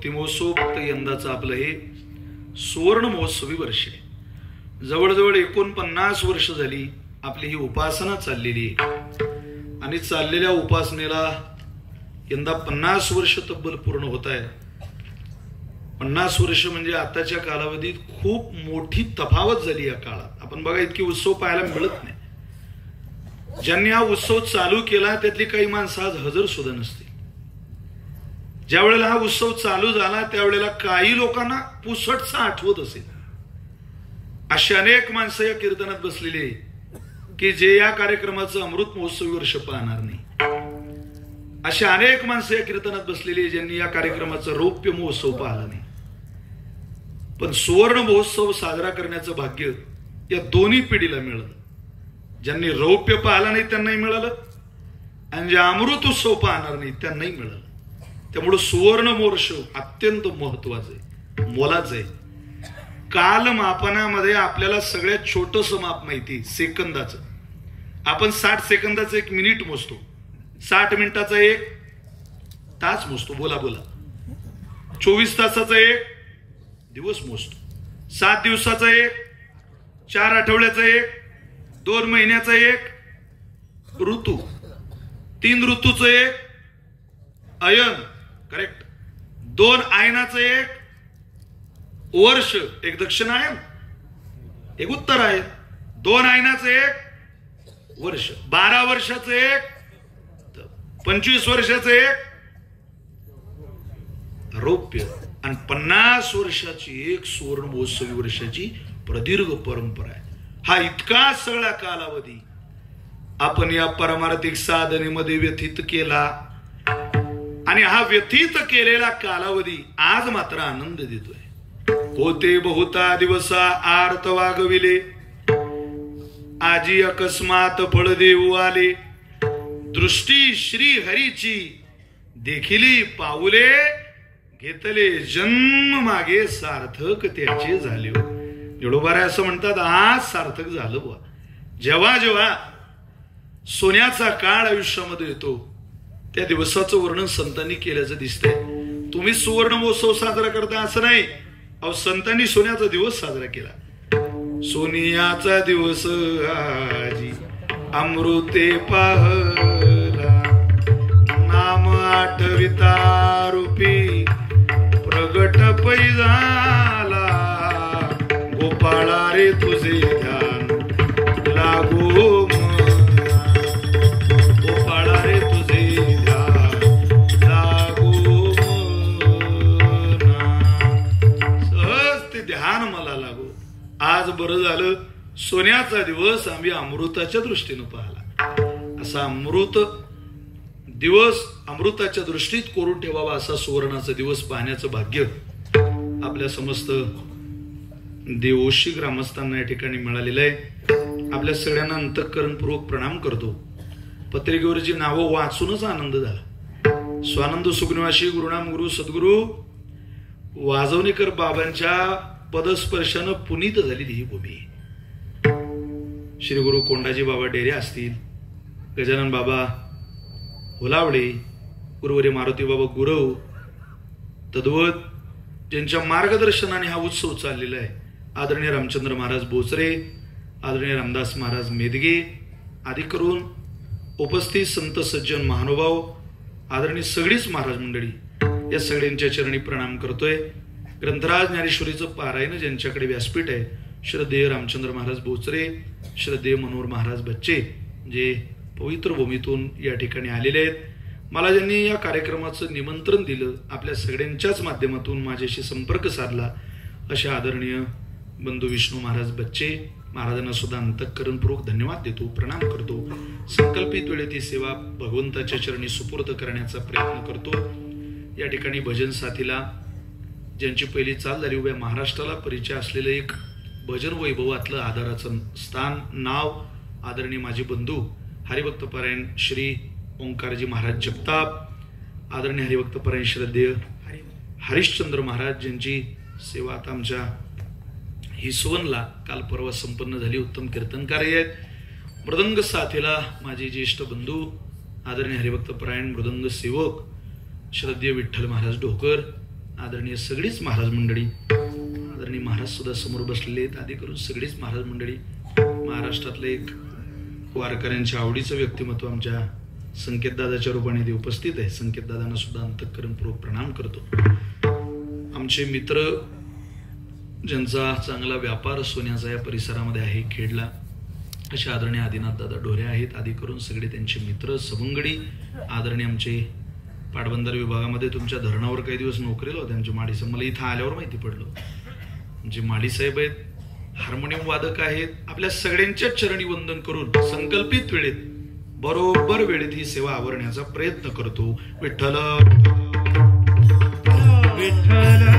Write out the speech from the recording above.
भक्तिमहोत्सव फक्त यंदाचं आपलं हे सुवर्ण महोत्सवी वर्ष आहे. जवळजवळ 49 वर्ष झाली आपली ही उपासना चाललेली आहे आणि चाललेल्या उपासनेला यंदा 50 वर्ष तब्बल पूर्ण होत आहे. 50 वर्ष म्हणजे आताच्या कालावधीत खूप मोठी तफावत झाली या काळात. आपण बघा इतके उत्सव पाहायला मिळत नाही. ज्यांनी हा उत्सव चालू केला त्यातली काही माणसं आज हजर सुद्धा नसतील. ज्या वेळेला हा उत्सव चालू झाला त्यावेळेला काही लोकांना पुसटचा आठवत असेल. अशी अनेक माणसं या कीर्तनात बसलेली आहे की जे या कार्यक्रमाचं अमृत महोत्सवी वर्ष पाहणार नाही. अशी अनेक माणसं या कीर्तनात बसलेली आहे ज्यांनी या कार्यक्रमाचा रौप्य महोत्सव पाहिला नाही. पण सुवर्ण महोत्सव साजरा करण्याचं भाग्य या दोन्ही पिढीला मिळालं. ज्यांनी रौप्य पाहिला नाही त्यांनाही मिळालं आणि जे अमृत उत्सव पाहणार नाही त्यांनाही मिळालं. त्यामुळे सुवर्ण महोत्सव अत्यंत महत्वाचं आहे, मोलाचं आहे. कालमापनामध्ये आपल्याला सगळ्यात छोटंसं माप माहिती सेकंदाचं. आपण 60 सेकंदाचं 1 मिनिट मोजतो, 60 मिनिटाचा 1 तास मोजतो. बोला बोला. 24 तासाचा 1 दिवस मोजतो, 7 दिवसाचा 1, 4 आठवड्याचा 1, 2 महिन्याचा 1 ऋतू, 3 ऋतूचं 1 अयन, करेक्ट, 2 आयनाचं 1 वर्ष, 1 दक्षिणायन 1 उत्तरायन, 2 आयनाचं 1 वर्ष, 12 वर्षाचं 1, 25 वर्षाचं 1 रौप्य आणि 50 वर्षाची 1 सुवर्ण महोत्सवी वर्षाची प्रदीर्घ परंपरा आहे. हा इतका सगळा कालावधी आपण या परमार्थिक साधनेमध्ये व्यतीत केला आणि हा व्यतीत केलेला कालावधी आज मात्र आनंद देतोय. होते बहुता दिवसा आर्त वागविले, आजी अकस्मात फळ देऊ आले. दृष्टी श्री हरीची देखिली पाऊले, घेतले जन्म मागे सार्थक त्याचे झाले. येडोबारे असं म्हणतात आज सार्थक झालं बुवा. जेव्हा जेव्हा सोन्याचा काळ आयुष्यामध्ये येतो त्या दिवसाचं वर्णन संतांनी केल्याचं दिसतंय. तुम्ही सुवर्ण महोत्सव साजरा करता असं नाही. अहो संतांनी सोन्याचा दिवस साजरा केला. सोनियाचा दिवस आजी अमृते पाहला, नाम आठविता रूपी प्रगट पै झाला. गोपाळा रे तुझे ध्यान लागो मना, गोपाळा रे तुझे ध्यान लागो मना. सहज ते ध्यान मला लागो. आज बरं झालं सोन्याचा दिवस आम्ही अमृताच्या दृष्टीनं पाहिला. असा अमृत दिवस अमृताच्या दृष्टीत कोरून ठेवावा असा सुवर्णाचा दिवस पाहण्याचं भाग्य आपल्या समस्त देवोशी ग्रामस्थांना या ठिकाणी मिळालेलं आहे. आपल्या सगळ्यांना अंतःकरणपूर्वक प्रणाम करतो. पत्रिकेवरची नावं वाचूनच आनंद झाला. स्वानंद सुखनिवासी गुरुनाम गुरु सद्गुरु वाजवणीकर बाबांच्या पदस्पर्शानं पुनीत झालेली ही भूमी. श्री गुरु कोंडाजी बाबा डेरे असतील, गजानन बाबा होलावडे, गुरुवर्य मारुती बाबा गुरव, तद्वत ज्यांच्या मार्गदर्शनाने हा उत्सव चाललेला आहे, आदरणीय रामचंद्र महाराज बोचरे, आदरणीय रामदास महाराज मेदगे आदी करून उपस्थित संत सज्जन महानुभाव, आदरणीय सगळीच महाराज मंडळी, या सगळ्यांच्या चरणी प्रणाम करतोय. ग्रंथराज ज्ञानेश्वरीचं पारायण ज्यांच्याकडे व्यासपीठ आहे, श्रद्धेय रामचंद्र महाराज बोचरे, श्रद्धेय मनोहर महाराज बच्चे, जे पवित्र भूमीतून या ठिकाणी आलेले आहेत. मला ज्यांनी या कार्यक्रमाचं निमंत्रण दिलं, आपल्या सगळ्यांच्याच माध्यमातून माझ्याशी संपर्क साधला, असे आदरणीय बंधू विष्णू महाराज बच्चे महाराजांना सुद्धा अंतःकरणपूर्वक धन्यवाद देतो, प्रणाम करतो. संकल्पित वेळेत ही सेवा भगवंताच्या चरणी सुपूर्द करण्याचा प्रयत्न करतो. या ठिकाणी भजन साथीला ज्यांची पहिली चाल झाली, उभ्या महाराष्ट्राला परिचय असलेलं एक भजन वैभवातलं आधाराचं स्थान, नाव आदरणीय माझे बंधू हरिभक्तपरायण श्री ओंकारजी महाराज जगताप, आदरणीय हरिभक्तपरायण श्रद्धेय हरिश्चंद्र महाराज, ज्यांची सेवा आता आमच्या हिसवनला काल परवा संपन्न झाली. उत्तम कीर्तनकार आहेत. मृदंग साथीला माझे ज्येष्ठ बंधू आदरणीय हरिभक्तपरायण मृदंग सेवक श्रद्धेय विठ्ठल महाराज ढोकर, आदरणीय सगळीच महाराज मंडळी, आदरणीय महाराज सुद्धा समोर बसलेले आहेत, आधी करून सगळीच महाराज मंडळी, महाराष्ट्रातलं एक वारकऱ्यांच्या आवडीचं व्यक्तिमत्व आमच्या संकेतदादाच्या रूपाने ते उपस्थित आहे. संकेतदादांना सुद्धा अंतःकरणपूर्वक प्रणाम करतो. आमचे मित्र ज्यांचा चांगला व्यापार सोन्याचा या परिसरामध्ये आहे, खेडला, असे आदरणीय आदिनाथ दादा ढोरे आहेत, आधी करून सगळे त्यांचे मित्र सवंगडी. आदरणीय आमचे पाटबंधारे विभागामध्ये तुमच्या धरणावर काही दिवस नोकरीला होते आमचे माडी साहेब, मला इथं आल्यावर माहिती पडलं. आमचे माडी साहेब आहेत, हार्मोनियम वादक आहेत. आपल्या सगळ्यांच्याच चरणी वंदन करून संकल्पित वेळेत, बरोबर वेळेत ही सेवा आवरण्याचा प्रयत्न करतो. विठ्ठल विठ्ठल.